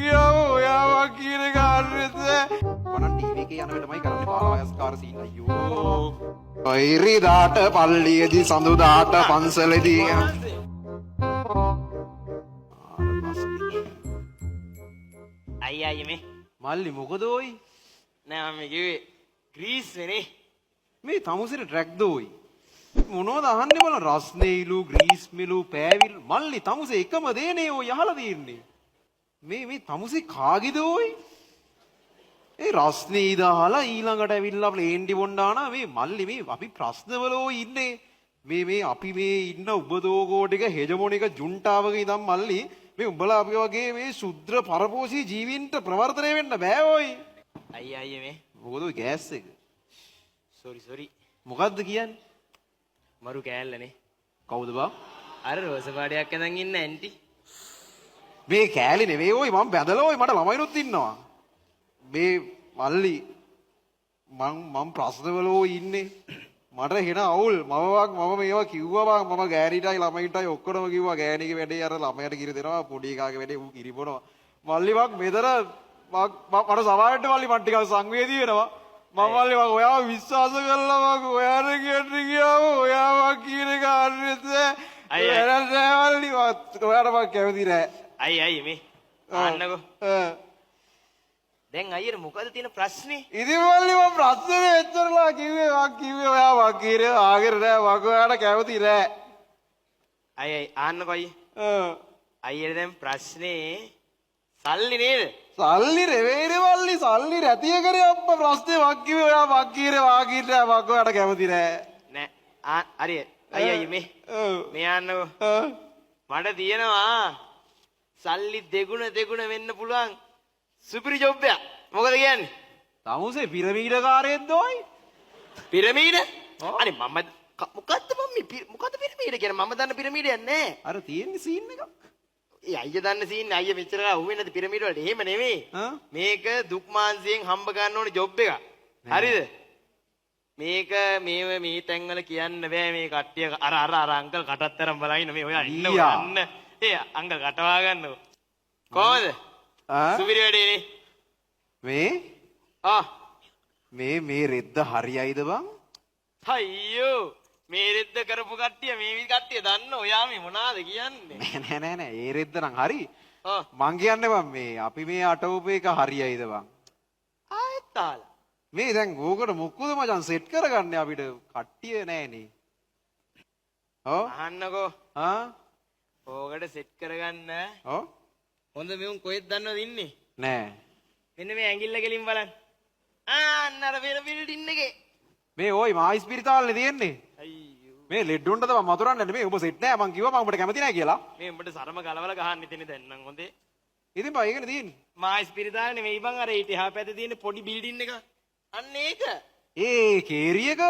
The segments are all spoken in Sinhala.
ගියාම ඔයාවා කියන කාර්යද මනම් ටීවී එකේ යන වෙලමයි කරන්නේ බාලවයස්කාර සීන් අයියෝ ඉරිදාට පල්ලියේදී සඳුදාට පන්සලේදී අයියා මේ මල්ලි මොකද ඔයි නෑ මම කිව්වේ ග්‍රීස් වෙනේ මේ තමුසෙට ට්‍රැක් දෝයි මොනවද අහන්නේ බල රස්නේලු ග්‍රීස් මිලු පෑවිල් මල්ලි තමුසේ එකම දේනේ ඔය යහලා තියෙන්නේ මේ තමුසේ කාගේද ඔයි ඒ රස්නේ ඉදාලා ඊළඟට ඇවිල්ලා ප්ලේන්ටි බොණ්ඩානා මේ මල්ලි මේ අපි ප්‍රශ්නවල ඔය ඉන්නේ මේ අපි මේ ඉන්න උබදෝගෝ ටික හෙජමොනික ජුන්ටාවක ඉඳන් මල්ලි මේ උඹලා අපි වගේ මේ ශුද්‍ර පරපෝෂී ජීවීන්ට ප්‍රවර්තනය වෙන්න බෑ ඔයි අයියා මේ මොකද ඔය ගෑස් එක සෝරි මොකද්ද කියන්නේ මරු කෑල්ලනේ කවුද බා අර රෝස පාඩයක් ඇඳන් ඉන්න ඇන්ටි මේ කෑලි නෙවෙයි ඔයි මම බැඳලා ඔයි මට ළමයිනුත් ඉන්නවා මේ මල්ලි මම ප්‍රශ්නවල ඔය ඉන්නේ මට හෙන අවුල් මම මේවා කිව්වා මම ගෑනිටයි ළමයින්ටයි ඔක්කොම කිව්වා ගෑණිගේ වැඩේ අර ළමයට කිරි දෙනවා පොඩි එකාගේ වැඩේ ඌ කිරි බොනවා මල්ලි මක් මෙතන මට සමාවෙන්න මල්ලි මට ටිකක් සංවේදී වෙනවා මම මල්ලි මම ඔයාව විශ්වාස කරලා මම ඔයාට කියන්න ගියාම ඔයාව කියන කාර්යද මල්ලි ඔයාට මම කැමති නෑ අයියා මේ ආන්නකෝ දැන් අයියර මොකද තියෙන ප්‍රශ්නේ ඉතින් මල්ලි මම ප්‍රශ්නේ එච්චරලා කිව්වේ ඔයා මං කීරේ ආගෙර නෑ මම ඔයාට කැමති නෑ අයියා ආන්නකෝ අයියර දැන් ප්‍රශ්නේ සල්ලි නේද සල්ලි නෙවෙයිනේ මල්ලි සල්ලි රැතිය කරේ අප්පා ප්‍රශ්නේ මං කිව්වේ ඔයා මං කීරේ වාගීට නෑ මම ඔයාට කැමති නෑ නෑ හරි අයියා මේ ආන්නකෝ මට තියෙනවා සල්ලි දෙගුණ වෙන්න පුළුවන් සුපිරි ජොබ් එක. මොකද කියන්නේ? තමුසේ පිරමීඩ කාර්යයක්ද ඔයි? පිරමීඩ? අනේ මම මොකද්ද පිරමීඩ කියන්නේ? මම දන්න පිරමීඩයක් නෑ. අර තියෙන්නේ සීන් එකක්. ඒ අයියා දන්න සීන් අයියා මෙච්චර අහුවෙන්නේ නැති පිරමීඩ වලට. එහෙම නෙමෙයි. මේක දුක් මාංශයෙන් හම්බ ගන්න ඕනේ ජොබ් එකක්. හරිද? මේක මේ තැන්වල කියන්න බෑ මේ කට්ටිය අර අංකල් කටත් තරම් බලයින මේ ඔයා ඉන්න යන්න. ඒ අංකල් කටවා ගන්නකො. කොහොමද? සුපිරි වැඩේනේ මේ රෙද්ද හරියයිද බං අයියෝ මේ රෙද්ද කරපු කට්ටිය මේ කට්ටිය දන්න ඔයා මේ මොනවාද කියන්නේ නෑ ඒ රෙද්ද නම් හරි මං කියන්නේ බං මේ අපි මේ අටවපු එක හරියයිද බං ආයෙත් තාලා මේ දැන් ඕකට මොකද මචං සෙට් කරගන්නේ අපිට කට්ටිය නෑනේ අහන්නකෝ ඕකට සෙට් කරගන්න හොඳ මෙවුන් කොහෙද දන්නවද ඉන්නේ නෑ මෙන්න මේ ඇඟිල්ල ගෙලින් බලන්න අන්න අර වෙන බිල්ඩින් එකේ මේ ඕයි මා ඉස්පිරිතාලනේ තියෙන්නේ අයියෝ මේ ලෙඩ්ඩුන්ට තමයි මතුරන්නේ නෙමෙයි ඔබ සෙට් නෑ මං කිව්වා මම ඔබට කැමති නෑ කියලා මේ උඹට සරම ගලවලා ගහන්න ඉතින් දැන් නම් හොඳේ ඉතින් බා ඒකනේ තියෙන්නේ මා ඉස්පිරිතාලේ නෙමෙයි බං අර ඊට එහා පැත්තේ තියෙන පොඩි බිල්ඩින් එක අන්න ඒක ඒ කේරියක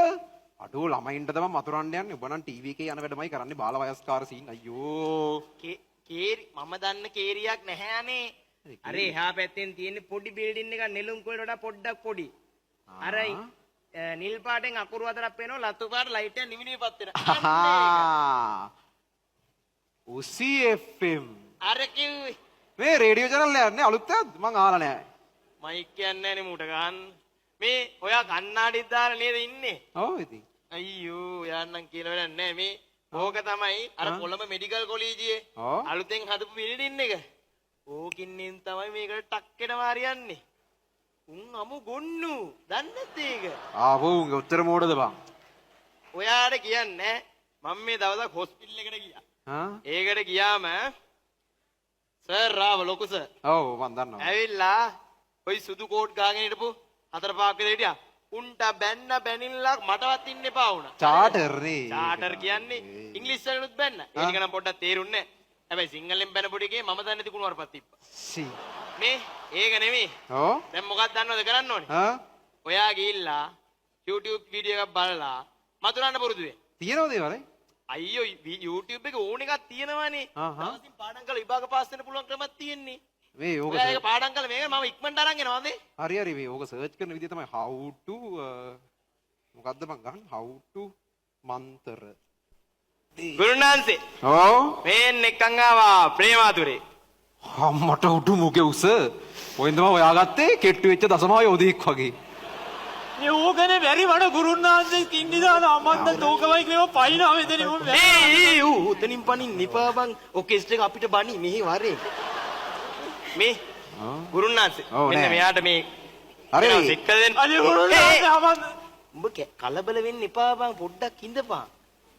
අඩෝ ළමයින්ට තමයි මතුරන්න යන්නේ ඔබ නම් ටීවී එකේ යන වැඩමයි කරන්නේ බාල වයස්කාර සීන් අයියෝ කේරි මම දන්න කේරියක් නැහැ අනේ අර එහා පැත්තෙන් තියෙන පොඩි බිල්ඩින් එක නෙළුම් කොළට වඩා පොඩ්ඩක් පොඩි අර නිල් පාටෙන් අකුරු හතරක් පේනවා ලතු පාට ලයිට් එක නිවිනිවිපත් වෙනවා උසි FM අර කිව්වේ මේ රේඩියෝ channel එකක් නේ අලුත් එකක් මං අහලා නැහැ මයික් කියන්නේ නැනේ මූට ගහන්න මේ ඔයා කන්නාඩිත් දාලා නේද ඉන්නේ ඔව් ඉතින් අයියෝ යාන්නම් කියලා වැඩක් නැහැ මේ ඕක තමයි අර කොළඹ මෙඩිකල් කොලීජියේ අලුතෙන් හදපු බිල්ඩින් එක. ඕකින්ෙන් තමයි මේකට ටක්කෙට මාරියන්නේ. උන් අමු ගොන්නු. දන්නේ නැද්ද ඒක? ආවෝ උන්ගේ උත්තර මොඩද බං? ඔයාට කියන්නේ මම මේ දවසක් හොස්පිටල් එකට ගියා. ඒකට ගියාම සර් රාව ලොකු සර්. ඔව් මම දන්නවා. ඇවිල්ලා ඔයි සුදු කෝට් ගාගෙන හිටපු හතර පහක් විතර හිටියා. උන්ට බැනිල්ලක් මටවත් ඉන්න එපා වුණා. චාටර් නේ. චාටර් කියන්නේ ඉංග්‍රීසි වලුත් බැන්න. ඒක නම් පොඩ්ඩක් තේරුන්නේ නැහැ. හැබැයි සිංහලෙන් බැන පොඩි එකේ මම දන්නේ තිකුණු වරපත් තිබ්බා. මේ ඒක නෙමෙයි. දැන් මොකක්ද දන්නවද කරන්න ඕනේ? ඔයා ගිහිල්ලා YouTube වීඩියෝ එකක් බලලා මතුරන්න පුරුදු වෙන්න. තියනවද ඒවලේ? අයියෝ YouTube එකේ ඕන එකක් තියෙනවානේ. දවසින් පාඩම් කරලා විභාග පාස් වෙන්න පුළුවන් ක්‍රමයක් තියෙන්නේ. මේ ඕක ඒක පාඩම් කරලා මේක මම ඉක්මනට අරන් එනවාද? හරි මේ ඕක සර්ච් කරන විදිය තමයි how to මොකද්ද මං ගන්න how to මන්තර ගුරුනාන්සේ ඔව් මේන් එක්කන් ආවා ප්‍රේමාතුරේ අම්මට උඩු මුගේ උස. ඔයින් තමයි හොයාගත්තේ කෙට්ටු වෙච්ච දසමාවේ ඔදීක් වගේ. මේ ඕකනේ බැරි වඩ ගුරුන්නාන්සේ කින්දි දාන අම්මන්ද තෝකමයි කියව පයින්නවා මෙතන මොන් උතනින් පනින් නිපා බං ඔකෙස්ට් එක අපිට බනි මෙහි වරේ. මේ ගුරුන්නාන්සේ ඔව් මෙන්න නෑ. මෙයාට මේ හරි. එක්කල දෙන්න. අනේ ගුරුන්නාන්සේ අම්මන්ද උඹ කලබල වෙන්න එපා බං පොඩ්ඩක් ඉඳපන්.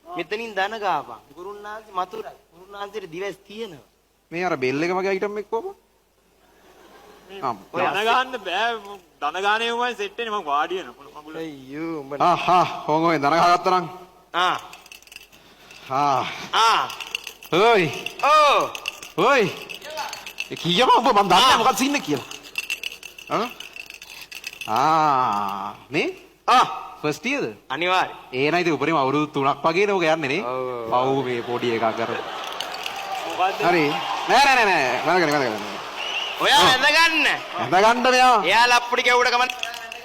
මෙතනින් දන ගාපන්. ගුරුන්නාන්සේ මතුරයි. ගුරුන්නාන්සේට දිවස් තියෙනවා. මේ අර බෙල් එක වගේ අයිටම් එක්ක කොහොම? ඔය දන ගන්න බෑ දන ගානේ උමයි සෙට් වෙන්නේ මං වාඩි වෙන මගුල අයියෝ උඹ හොන් ඔය දන ගහගත්තා නම්. ඔයි. ඔයි. කීයම ඔබ මන් දන්නේ මොකක්ද සින්නේ කියලා. මේ ෆස්ට් ඉයර්ද? අනිවාර්ය. ඒනයි ඉතින් උපරිම අවුරුදු 3ක් වගේ නේ ඔක යන්නේ නේ. පව් මේ පොඩි එකක් අර. මොකද්ද හරි. නෑ. වැඩගන්න. ඔයා ඇඳ ගන්න. ඇඳ ගන්න මෙයා. එයා ලප්පුඩි කැවුවට කමන්න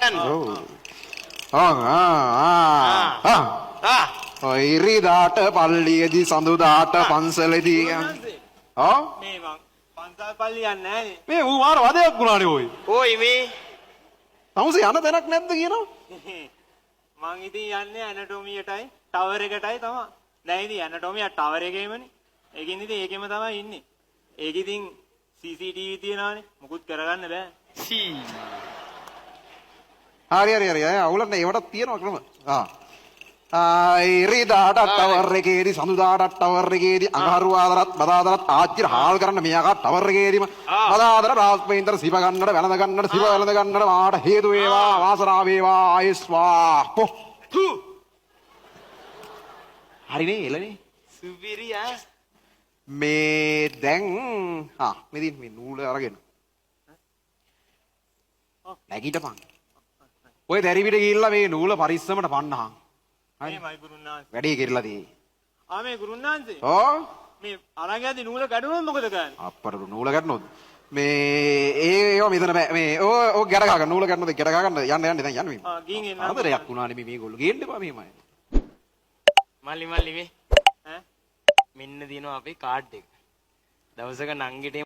ගන්න. ඔය ඉරිදාට පල්ලියේදී සඳුදාට පන්සලේදී. මේ මං පන්සල් පල්ලි යන්නේ නැහැ මේ ඌ මාර වදයක් වුණානේ ඔය. ඕයි මේ තමුසේ යන තැනක් නැද්ද කියනවා? නේ මං ඉතින් යන්නේ ඇනටොමියටයි ටවර් එකටයි තමයි දැන් ඉතින් ඇනටොමිය ටවර් එකේමනේ ඒකින් ඉතින් ඒකෙම තමයි ඉන්නේ ඒක ඉතින් CCTV තියනවානේ මුකුත් කරගන්න බෑ සී හරි. අවුලක් නෑ ඒවටත් තියෙනවා ක්‍රම. ඉරිදාට ටවර් එකේදී සඳුදාට ටවර් එකේදී අඟහරුවාදරත් බදාදරත් ආච්චිර හාල් කරන්න මෙයාගා ටවර් එකේදීම බදාදර රාස්පේන්දර සිප ගන්නට වැළඳ ගන්නට සිප වැළඳ ගන්නට මාට හේතු වේවා වාසනාව වේවා ආයස්වා පො හරිනේ එළනේ සුපිරියා මේ දැන් මෙදින් මේ නූල අරගෙන නැගිටපන් ඔය දැරිවිට ගිහිල්ලා මේ නූල පරිස්සමට පන්නහන් මේ මයි ගුරුන්නාන්සේ වැඩේ කෙරලා තියෙන්නේ මේ ගුරුන්නාන්සේ මේ අරන් යද්දි නූල කැඩුනොත් මොකද කරන්නේ අප්පට නූල ගැටනොත් මේ ඒවා මෙතන බෑ මේ ඕ ගැට ගන්න නූල ගැටනොත් ගැට ගන්න යන්න දැන් යන්න මේ ගිහින් එන්න අතරයක් වුණානේ මේගොල්ලෝ ගේන්න එපා මෙහෙමයි මල්ලි මේ මෙන්න දිනවා අපේ කාඩ් එක දවසක නංගිට